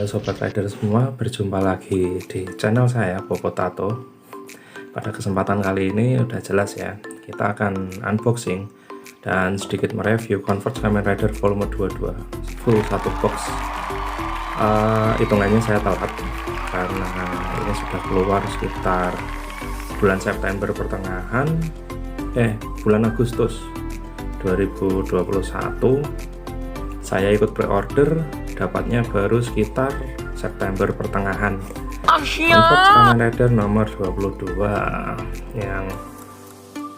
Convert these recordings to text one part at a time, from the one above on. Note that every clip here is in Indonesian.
Halo Sobat Rider semua, berjumpa lagi di channel saya Popotato. Pada kesempatan kali ini udah jelas ya, kita akan unboxing dan sedikit mereview Converge Kamen Rider volume 22 full satu box. Hitungannya saya telat karena ini sudah keluar sekitar bulan September pertengahan, bulan Agustus 2021. Saya ikut pre-order, dapatnya baru sekitar September pertengahan. Converge Kamen Rider nomor 22 yang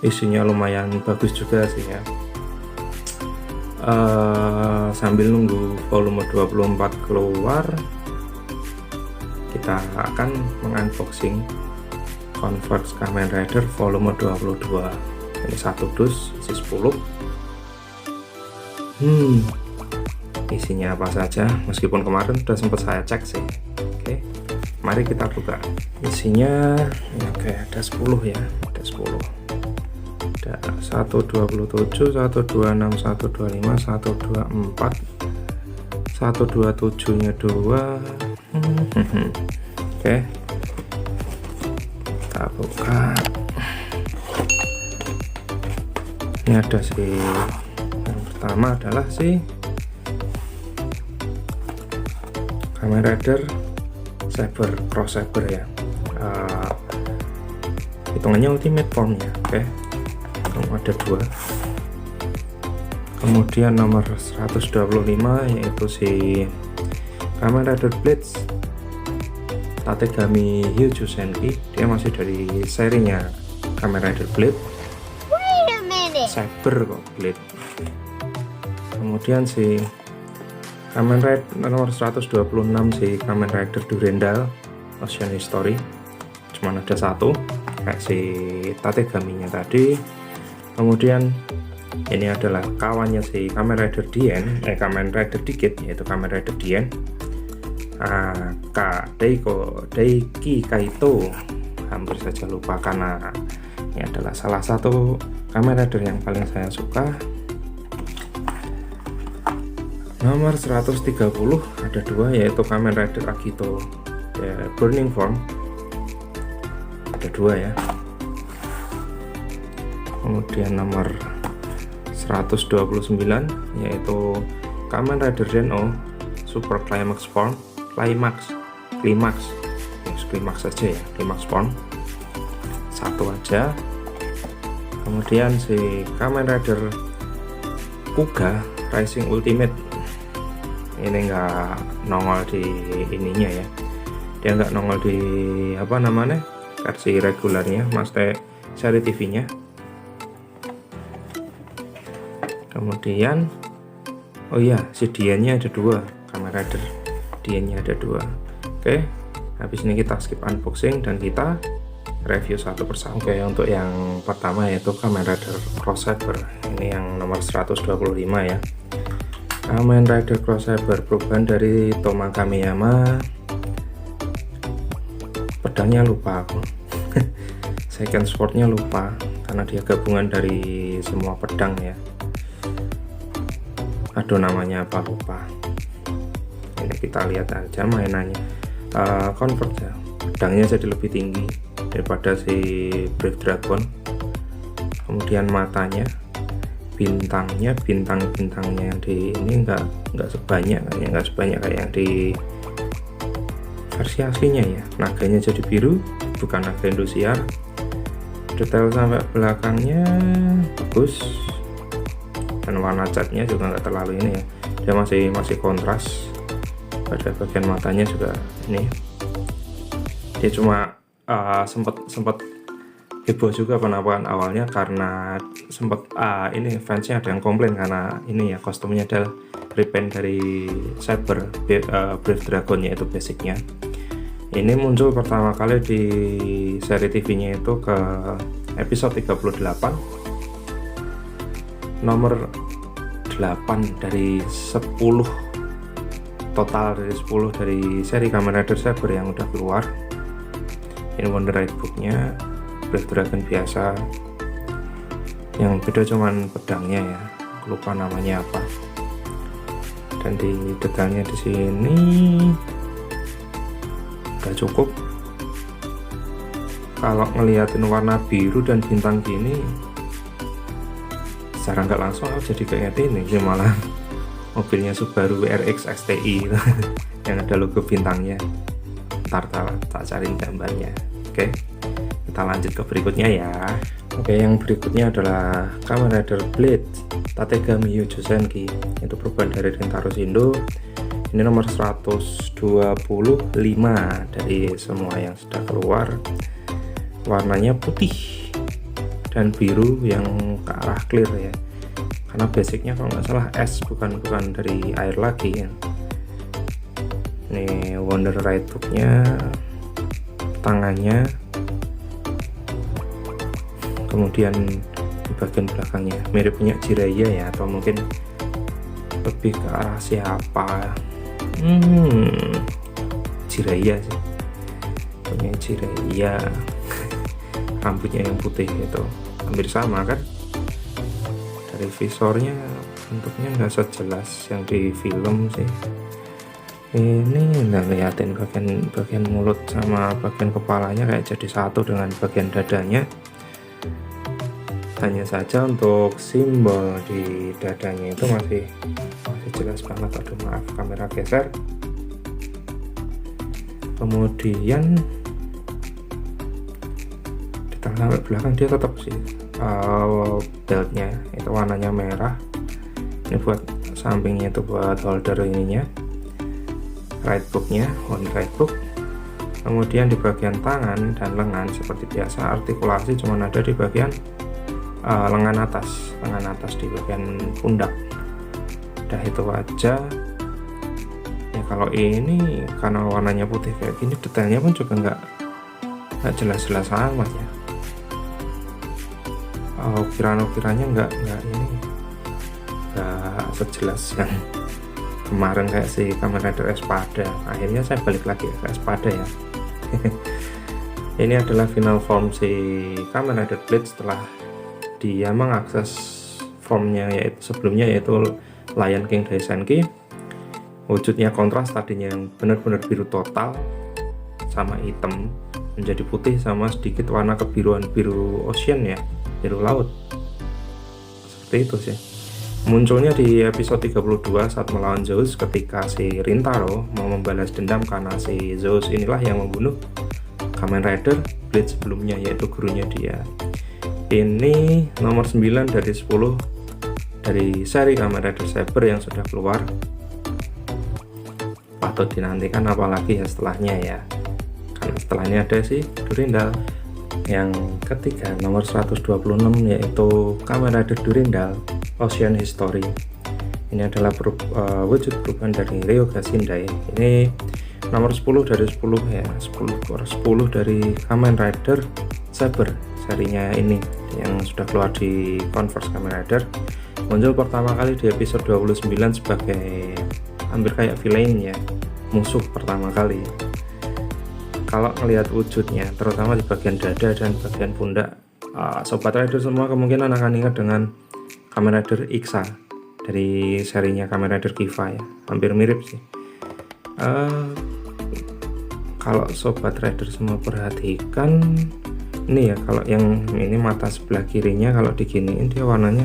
isinya lumayan bagus juga sih ya. Sambil nunggu volume 24 keluar, kita akan mengunboxing Converge Kamen Rider volume 22. Ini satu dus isi 10. Isinya apa saja, meskipun kemarin sudah sempat saya cek sih. Oke, mari kita buka isinya. Oke, ada 10 ya, ada 10, ada 127, 126, 125, 124, 127 nya 2. Oke, kita buka. Ini ada sih, yang pertama adalah sih Kamen Rider Saber Cross Saber ya, hitungannya ultimate form ya. Oke, ada 2. Kemudian nomor 125 yaitu si Kamen Rider Blitz Tategami Hyujusenki. Dia masih dari serinya Kamen Rider Blitz. Saber kok Blitz. Kemudian si Kamen Rider nomor 126 si Kamen Rider Durendal Ocean History, cuman ada 1 kayak si Tategaminya tadi. Kemudian ini adalah kawannya si Kamen Rider Dien, Kamen Rider Dikit, yaitu Kamen Rider Dien, Deiki Kaito. Hampir saja lupa karena ini adalah salah satu Kamen Rider yang paling saya suka. Nomor 130 ada 2 yaitu Kamen Rider Agito ya, Burning Form, ada 2 ya. Kemudian nomor 129 yaitu Kamen Rider Ren-O Super Climax Form, Climax saja ya, Climax Form 1 aja. Kemudian si Kamen Rider Kuga Rising Ultimate, ini enggak nongol di ininya ya, dia enggak nongol di apa namanya versi regulernya, maksudnya seri TV nya. Kemudian oh iya, si Dien-nya ada 2, Kamen Rider Dien-nya ada 2. Oke, habis ini kita skip unboxing dan kita review satu persatu. Oke, untuk yang pertama yaitu Kamen Rider Cross Saber, ini yang nomor 125 ya. Kamen Rider Cross Saber perubahan dari Toma Kamiyama. Pedangnya lupa aku. Second swordnya lupa karena dia gabungan dari semua pedang ya. Aduh, namanya apa lupa. Ini kita lihat aja mainannya. Convert ya, pedangnya jadi lebih tinggi daripada si Brave Dragon. Kemudian matanya, bintangnya yang di ini enggak sebanyak kayak yang di versi aslinya ya. Naganya jadi biru, bukan naga Indosiar. Detail sampai belakangnya bagus, dan warna catnya juga nggak terlalu ini ya, dia masih kontras. Pada bagian matanya juga ini, dia cuma sempat heboh juga penampakan awalnya karena sempat ini fansnya ada yang komplain karena ini ya, kostumnya adalah repaint dari Saber Brave Dragon, yaitu basicnya. Ini muncul pertama kali di seri TV nya itu ke episode 38, nomor 8 dari 10 total, dari 10 dari seri Kamen Rider Saber yang udah keluar. Ini Wonder Ride booknya Brave Dragon biasa, yang beda cuman pedangnya ya, lupa namanya apa. Dan di detailnya di sini udah cukup. Kalau ngeliatin warna biru dan bintang gini, secara nggak langsung aku jadi kayak ini sih, malah mobilnya Subaru WRX XTI yang ada logo bintangnya. Ntar tak cari gambarnya. Oke, kita lanjut ke berikutnya ya. Oke, yang berikutnya adalah Kamen Rider Blade Tategami Yojosenki. Itu perubahan dari Rintaro Shindo. Ini nomor 125 dari semua yang sudah keluar. Warnanya putih dan biru yang ke arah clear ya, karena basicnya kalau nggak salah es, bukan dari air lagi ya. Ini Wonder Ride booknya, tangannya, kemudian di bagian belakangnya mirip punya Jiraiya ya, atau mungkin lebih ke arah siapa, Jiraiya sih, punya Jiraiya. Rambutnya yang putih itu hampir sama kan. Dari visornya bentuknya nggak sejelas yang di film sih. Ini nggak ngeliatin bagian mulut sama bagian kepalanya kayak jadi satu dengan bagian dadanya. Hanya saja untuk simbol di dadanya itu masih jelas banget. Aduh maaf, kamera geser. Kemudian sampai belakang dia tetap sih beltnya itu warnanya merah. Ini buat sampingnya itu buat holder ininya, ride booknya, one ride book. Kemudian di bagian tangan dan lengan seperti biasa, artikulasi cuma ada di bagian lengan atas di bagian pundak. Udah itu aja ya. Kalau ini karena warnanya putih kayak gini, detailnya pun juga nggak jelas-jelas amat ya. Ukiran-ukirannya nggak sejelas yang kemarin kayak si Kamen Rider Espada. Akhirnya saya balik lagi ke Espada ya. Ini adalah final form si Kamen Rider Blade setelah dia mengakses formnya yaitu sebelumnya, yaitu Lion King Daisenki. Wujudnya kontras, tadinya yang benar-benar biru total sama hitam menjadi putih sama sedikit warna kebiruan, biru ocean ya, biru laut, seperti itu sih. Munculnya di episode 32 saat melawan Zeus ketika si Rintaro mau membalas dendam karena si Zeus inilah yang membunuh Kamen Rider Blade sebelumnya, yaitu gurunya dia. Ini nomor 9 dari 10 dari seri Kamen Rider Saber yang sudah keluar. Patut dinantikan apalagi ya setelahnya ya, karena setelahnya ada si Durendal. Yang ketiga nomor 126 yaitu Kamen Rider Durendal Ocean History. Ini adalah wujud perubahan dari Ryoga Shindai. Ini nomor 10 dari 10 ya, 10 dari Kamen Rider Saber serinya ini yang sudah keluar di Converse Kamen Rider. Muncul pertama kali di episode 29 sebagai hampir kayak villain ya, musuh pertama kali. Kalau ngelihat wujudnya, terutama di bagian dada dan bagian pundak, sobat rider semua kemungkinan akan ingat dengan Kamen Rider Ixa dari serinya Kamen Rider Kiva ya, hampir mirip sih. Kalau sobat rider semua perhatikan ini ya, kalau yang ini mata sebelah kirinya kalau diginiin dia warnanya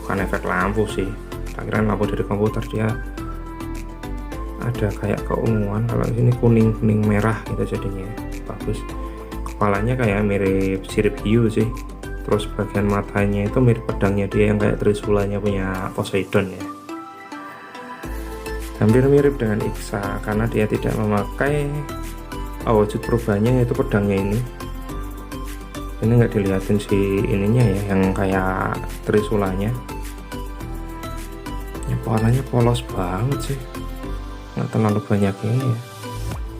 bukan efek lampu sih, akhirnya lampu dari komputer, dia ada kayak keunguan. Kalau sini kuning merah gitu jadinya bagus. Kepalanya kayak mirip sirip hiu sih, terus bagian matanya itu mirip pedangnya dia yang kayak trisulanya punya Poseidon ya, hampir mirip dengan Ixa karena dia tidak memakai wujud perubahannya yaitu pedangnya ini nggak dilihatin si ininya ya, yang kayak trisulanya ya. Warnanya polos banget sih, nggak terlalu banyak ini ya,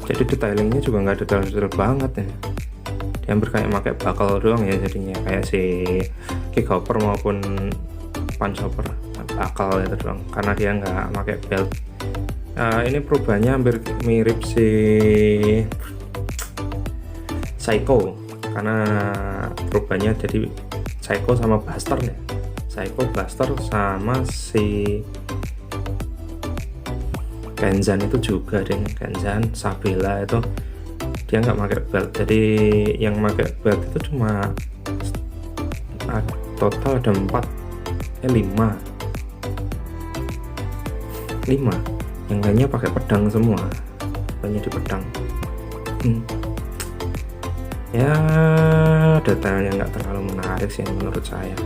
jadi detailingnya juga nggak detail banget ya. Dia hampir kayak pakai bakal doang ya jadinya, kayak si Kickhopper maupun Punchhopper bakal itu doang karena dia nggak pakai belt. Ini perubahannya hampir mirip si Psycho karena perubahannya jadi Psycho sama Buster ya, Psycho, Buster sama si Genzan itu juga dengan Genzan, Sabela itu dia nggak pakai belt. Jadi yang pakai belt itu cuma total ada 5 yang lainnya pakai pedang semua, banyak di pedang. Ya detailnya nggak terlalu menarik sih menurut saya.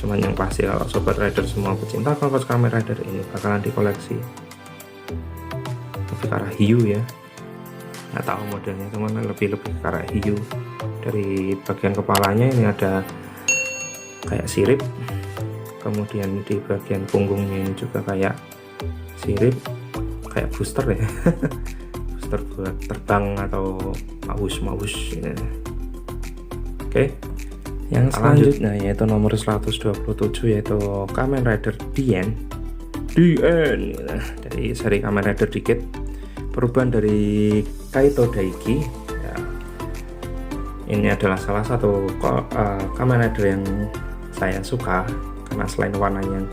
Cuman yang pasti kalau sobat rider semua pecinta Converse Kamen Rider ini bakalan dikoleksi. Lebih ke arah hiu ya, nggak tahu modelnya, cuman lebih ke arah hiu. Dari bagian kepalanya ini ada kayak sirip, kemudian di bagian punggungnya ini juga kayak sirip, kayak booster ya. Booster buat terbang atau maus ya. Oke, yang selanjutnya yaitu nomor 127 yaitu Kamen Rider DN dari seri Kamen Rider Decade, perubahan dari Kaito Daiki ya. Ini adalah salah satu Kamen Rider yang saya suka karena selain warnanya yang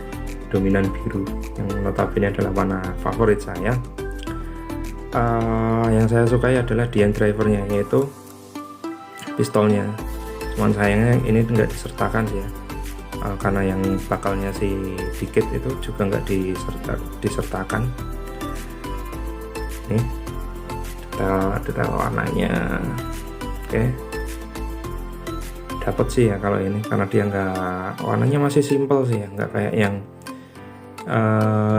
dominan biru, yang notabene adalah warna favorit saya, yang saya sukai adalah DN drivernya, yaitu pistolnya. Cuman sayangnya ini enggak disertakan ya, karena yang bakalnya si Decade itu juga enggak disertakan. Nih detail warnanya, oke. Dapat sih ya kalau ini, karena dia nggak, warnanya masih simple sih ya, nggak kayak yang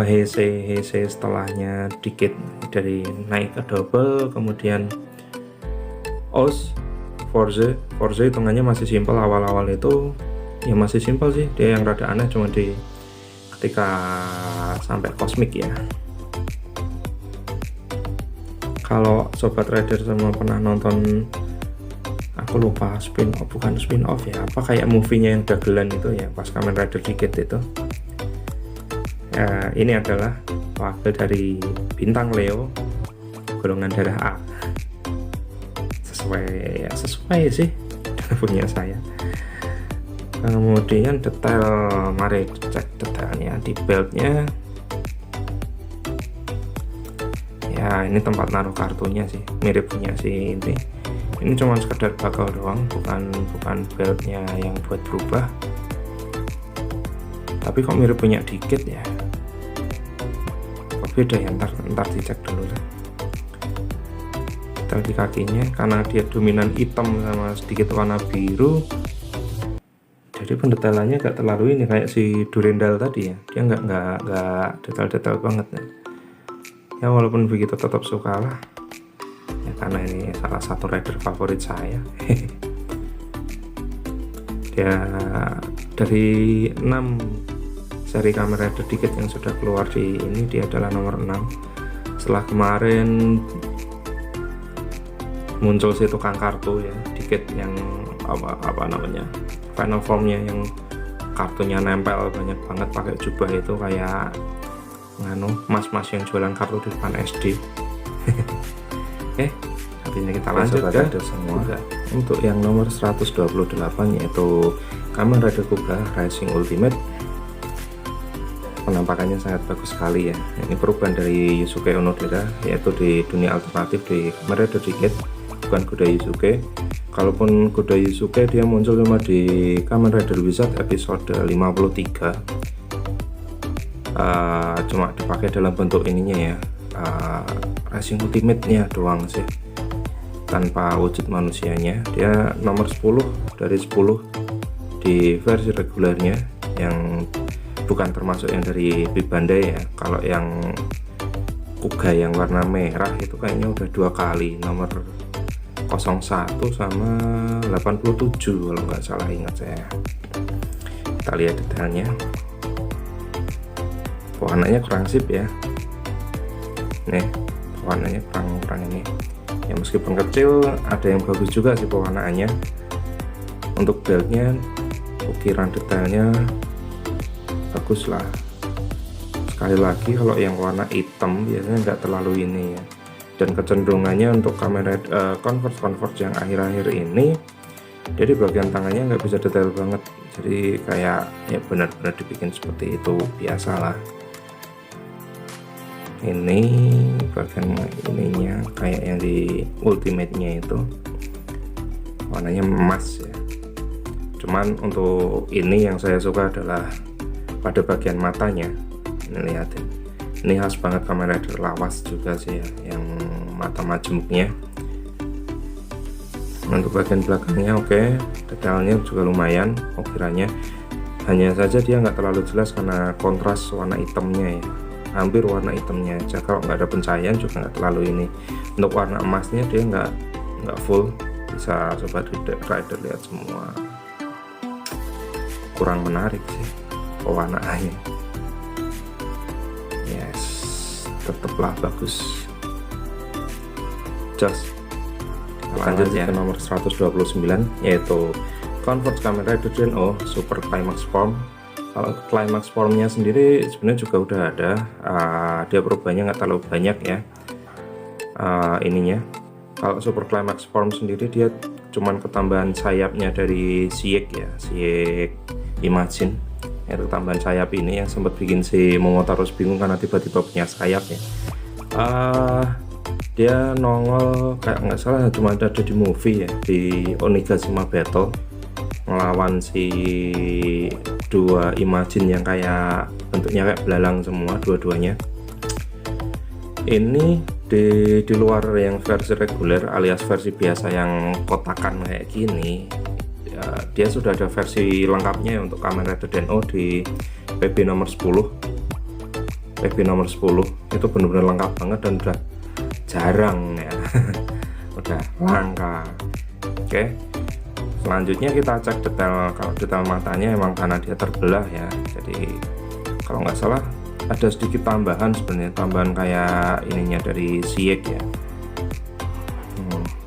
Heisei setelahnya dikit, dari naik ke double, kemudian OS Forze hitungannya masih simple. Awal-awal itu ya masih simple sih, dia yang rada aneh cuma di ketika sampai kosmik ya. Kalau sobat rider semua pernah nonton, aku lupa bukan spin off ya, apa kayak movie-nya yang dagelan itu ya, pas Kamen Rider Decade itu ya, ini adalah wakil dari bintang Leo golongan darah A. Sesuai sih punya saya. Kemudian detail, mari cek detailnya di beltnya ya. Ini tempat naruh kartunya sih, mirip punya si ini cuma sekedar bakal doang, bukan beltnya yang buat berubah. Tapi kok mirip punya Decade ya, kok beda ya, ntar dicek dulu lah. Detail di kakinya, karena dia dominan hitam sama sedikit warna biru, jadi pendetailannya gak terlalu ini kayak si Durendal tadi ya, dia nggak detail-detail banget ya. Walaupun begitu tetap suka lah ya, karena ini salah satu rider favorit saya. Dia dari 6 seri Kamen Rider Decade yang sudah keluar di ini, dia adalah nomor 6. Setelah kemarin muncul si tukang kartu ya, Decade yang apa namanya, final formnya yang kartunya nempel banyak banget, pakai jubah itu kayak mas-mas yang jualan kartu di depan SD. Oke, habisnya kita lanjut ke semua. Untuk yang nomor 128 yaitu Kamen Rider Kuga Rising Ultimate. Penampakannya sangat bagus sekali ya. Ini perubahan dari Yusuke Onodera, yaitu di dunia alternatif di Kamen Rider Decade, bukan Kuda Yusuke. Kalaupun Kuda Yusuke dia muncul cuma di Kamen Rider Wizard episode 53. Cuma dipakai dalam bentuk ininya ya, Racing Ultimate-nya doang sih, tanpa wujud manusianya. Dia nomor 10 dari 10 di versi regulernya, yang bukan termasuk yang dari Big Bandai ya. Kalau yang Kuga yang warna merah itu kayaknya udah 2 kali, nomor 01 sama 87 kalau nggak salah, ingat saya. Kita lihat detailnya. Warnanya kurang sip ya, nih warnanya kurang ini ya, meskipun kecil ada yang bagus juga sih pewarnaannya. Untuk beltnya, ukiran detailnya bagus lah. Sekali lagi, kalau yang warna hitam biasanya nggak terlalu ini ya, dan kecenderungannya untuk kamera Converse yang akhir-akhir ini, jadi bagian tangannya nggak bisa detail banget, jadi kayak ya benar-benar dibikin seperti itu, biasalah. Ini bagian ininya kayak yang di Ultimate-nya itu warnanya emas ya. Cuman untuk ini yang saya suka adalah pada bagian matanya. Ini lihatin, ini khas banget Kamen Rider lawas juga sih ya, yang mata majemuknya. Untuk bagian belakangnya oke, detailnya juga lumayan ukirannya. Hanya saja dia nggak terlalu jelas karena kontras warna hitamnya ya, hampir warna hitamnya aja. Kalau nggak ada pencahayaan juga nggak terlalu ini. Untuk warna emasnya dia nggak full, bisa Sobat Rider lihat semua. Kurang menarik sih pewarnaannya. Yes, tetaplah bagus. Just lanjut ya ke nomor 129, yaitu Converge Kamen Rider Den-O Super Climax Form. Kalau Climax Formnya sendiri sebenarnya juga udah ada, dia perubahannya nggak terlalu banyak ya. Ininya kalau Super Climax Form sendiri dia cuman ketambahan sayapnya dari Sieg ya, Sieg Imagine, itu tambahan sayap ini yang sempat bikin si Momotaros bingung karena tiba-tiba punya sayap ya. Dia nongol kayak nggak salah cuma ada di movie ya, di Onigashima Battle ngelawan si dua Imagine yang kayak bentuknya kayak belalang semua dua-duanya. Ini di luar yang versi reguler alias versi biasa yang kotakan kayak gini ya, dia sudah ada versi lengkapnya ya untuk Kamen Rider Den-O di PB nomor 10. PB nomor 10 itu benar-benar lengkap banget dan udah jarang ya. Udah langka. Oke, selanjutnya kita cek detail. Kalau detail matanya emang karena dia terbelah ya, jadi kalau nggak salah ada sedikit tambahan sebenarnya, tambahan kayak ininya dari Sieg ya.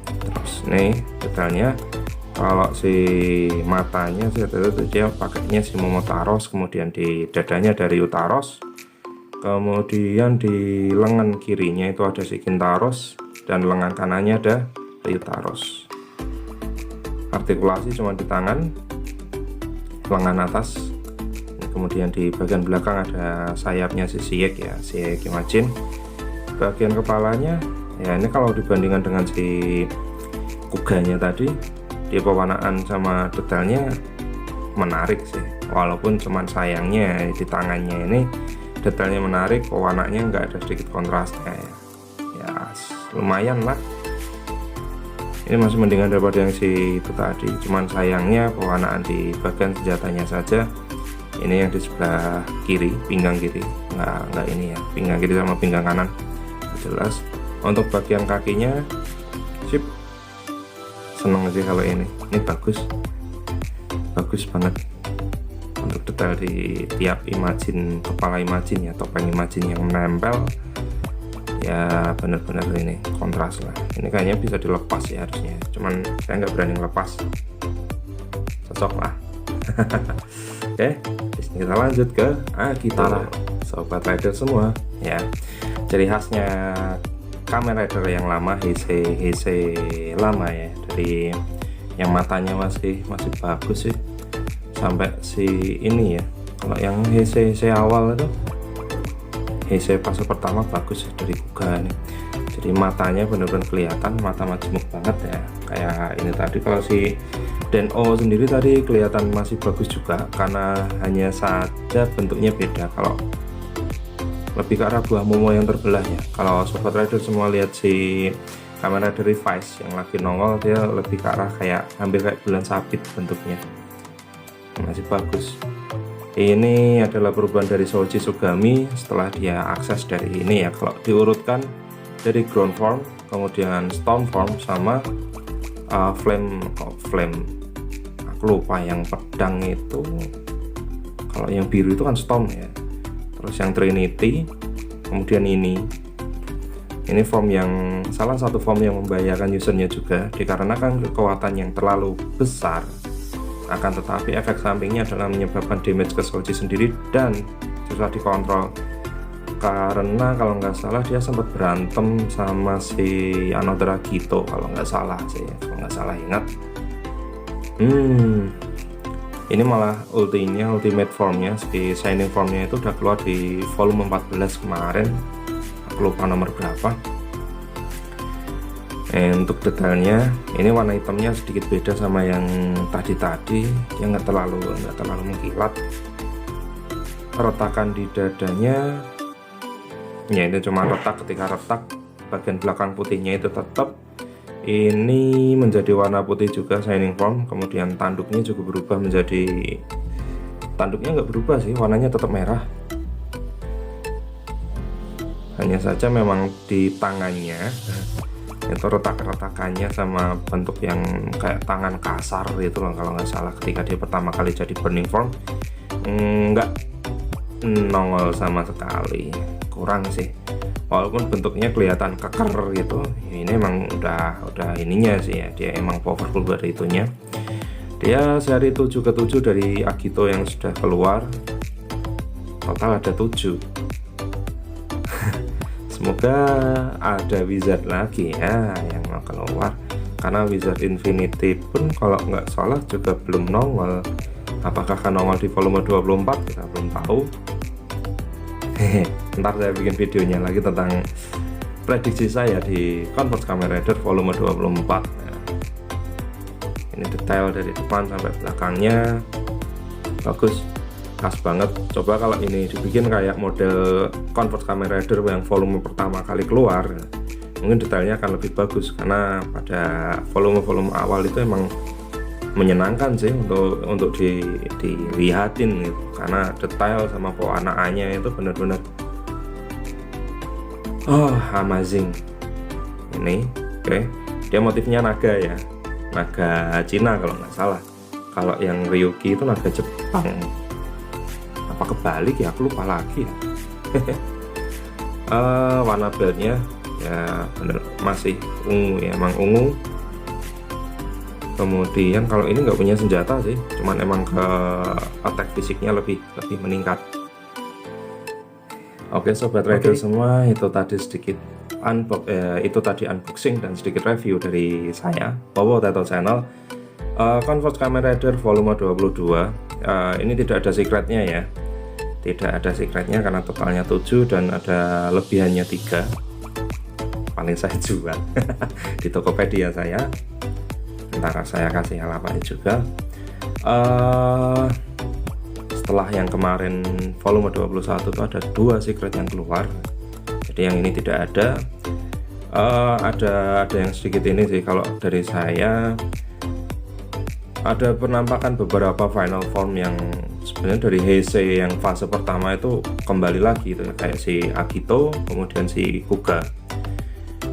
Terus nih detailnya, kalau si matanya sih itu dia pakainya si Momotaros, kemudian di dadanya dari Utaros, kemudian di lengan kirinya itu ada si Kintaros, dan lengan kanannya ada Ryutaros. Artikulasi cuma di tangan, lengan atas, kemudian di bagian belakang ada sayapnya si Sieg ya, Sieg Imagine. Bagian kepalanya ya, ini kalau dibandingkan dengan si Kuganya tadi, dia pewarnaan sama detailnya menarik sih, walaupun cuman sayangnya di tangannya ini detailnya menarik, pewarnanya nggak ada sedikit kontrasnya ya, lumayan lah. Ini masih mendingan daripada yang si itu tadi, cuman sayangnya pewarnaan di bagian senjatanya saja. Ini yang di sebelah kiri, pinggang kiri, nggak ini ya, pinggang kiri sama pinggang kanan jelas. Untuk bagian kakinya sip, seneng sih kalau ini bagus banget. Untuk detail di tiap Imagine, kepala Imagine ya, topeng Imagine yang menempel ya, bener-bener ini kontras lah. Ini kayaknya bisa dilepas ya harusnya, cuman saya nggak berani lepas, cocok lah. Oke, kita lanjut ke Akitaro, Sobat Rider semua ya. Ciri khasnya Kamen Rider yang lama, Heisei lama ya, dari yang matanya masih bagus sih, sampai si ini ya. Kalau yang Heisei awal itu, Heisei fase pertama bagus dari Kuga nih, jadi matanya benar-benar kelihatan, mata majemuk banget ya, kayak ini tadi. Kalau si Den-O sendiri tadi kelihatan masih bagus juga, karena hanya saja bentuknya beda. Kalau lebih ke arah buah momo yang terbelah ya. Kalau Sobat Rider semua lihat si Kamen Rider Revice yang lagi nongol, dia lebih ke arah kayak hampir kayak bulan sabit bentuknya, masih bagus. Ini adalah perubahan dari Shoji Sugami setelah dia akses dari ini ya. Kalau diurutkan dari ground form, kemudian storm form, sama flame, aku lupa yang pedang itu. Kalau yang biru itu kan storm ya, terus yang Trinity, kemudian ini form yang salah satu form yang membahayakan usernya juga, dikarenakan kekuatan yang terlalu besar. Akan tetapi efek sampingnya adalah menyebabkan damage ke Shoji sendiri dan susah dikontrol, karena kalau nggak salah dia sempat berantem sama si Anodera Gito kalau nggak salah sih, kalau nggak salah ingat. Ini malah ultimate formnya, si shining formnya itu udah keluar di volume 14 kemarin, aku lupa nomor berapa. Untuk detailnya ini warna hitamnya sedikit beda sama yang tadi, dia nggak terlalu mengkilat. Retakan di dadanya ya ini cuma retak, ketika retak bagian belakang putihnya itu tetap ini menjadi warna putih juga shining foam. Kemudian tanduknya juga berubah menjadi, tanduknya nggak berubah sih, warnanya tetap merah, hanya saja memang di tangannya itu retak-retakannya sama bentuk yang kayak tangan kasar gitu loh kalau nggak salah, ketika dia pertama kali jadi burning form nggak nongol sama sekali, kurang sih, walaupun bentuknya kelihatan keker gitu. Ini emang udah ininya sih ya, dia emang powerful dari itunya. Dia seri 7 ke 7 dari Agito yang sudah keluar, total ada 7. Semoga ada wizard lagi ya yang mau keluar, karena wizard infinity pun kalau nggak salah juga belum nongol. Apakah akan nongol di volume 24 kita belum tahu. Ntar saya bikin videonya lagi tentang prediksi saya di Converge Kamen Rider volume 24. Nah, ini detail dari depan sampai belakangnya bagus, khas banget. Coba kalau ini dibikin kayak model Converge Kamen Rider yang volume pertama kali keluar, mungkin detailnya akan lebih bagus, karena pada volume-volume awal itu emang menyenangkan sih untuk dilihatin gitu, karena detail sama pewarnaannya itu benar-benar amazing. Ini oke, dia motifnya naga ya, naga Cina kalau nggak salah. Kalau yang Ryuki itu naga Jepang, apa kebalik ya, aku lupa lagi ya. Warna beltnya ya bener masih ungu ya, emang ungu. Kemudian kalau ini nggak punya senjata sih, cuman emang ke attack fisiknya lebih meningkat. Oke sobat rider semua, itu tadi sedikit unboxing dan sedikit review dari saya, Powo Tato Channel. Converge Kamen Rider volume 22. Ini tidak ada secretnya ya, tidak ada secretnya karena totalnya 7 dan ada lebihannya 3. Paling saya jual di Tokopedia saya. Ntar saya kasih halaman juga. Setelah yang kemarin volume 21 itu ada 2 secret yang keluar, jadi yang ini tidak ada. Ada yang sedikit ini sih kalau dari saya, ada penampakan beberapa final form yang sebenarnya dari Heisei yang fase pertama itu kembali lagi itu, kayak si Agito kemudian si Kuga.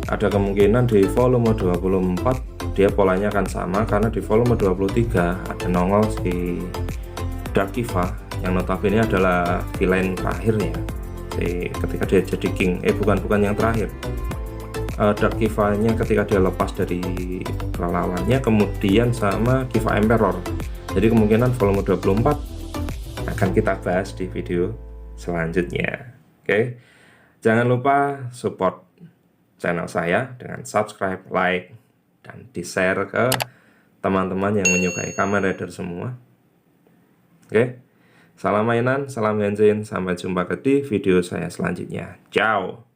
Ada kemungkinan di volume 24 dia polanya akan sama, karena di volume 23 ada nongol si Dark Kiva yang notabene adalah villain terakhir ya, ketika dia jadi king, bukan yang terakhir. Dark Kiva nya ketika dia lepas dari kelelawannya, kemudian sama Kiva Emperor. Jadi kemungkinan volume 24 akan kita bahas di video selanjutnya. Oke, jangan lupa support channel saya dengan subscribe, like, dan di-share ke teman-teman yang menyukai Kamen Rider semua. Oke, salam mainan, salam bensin, sampai jumpa di video saya selanjutnya. Ciao.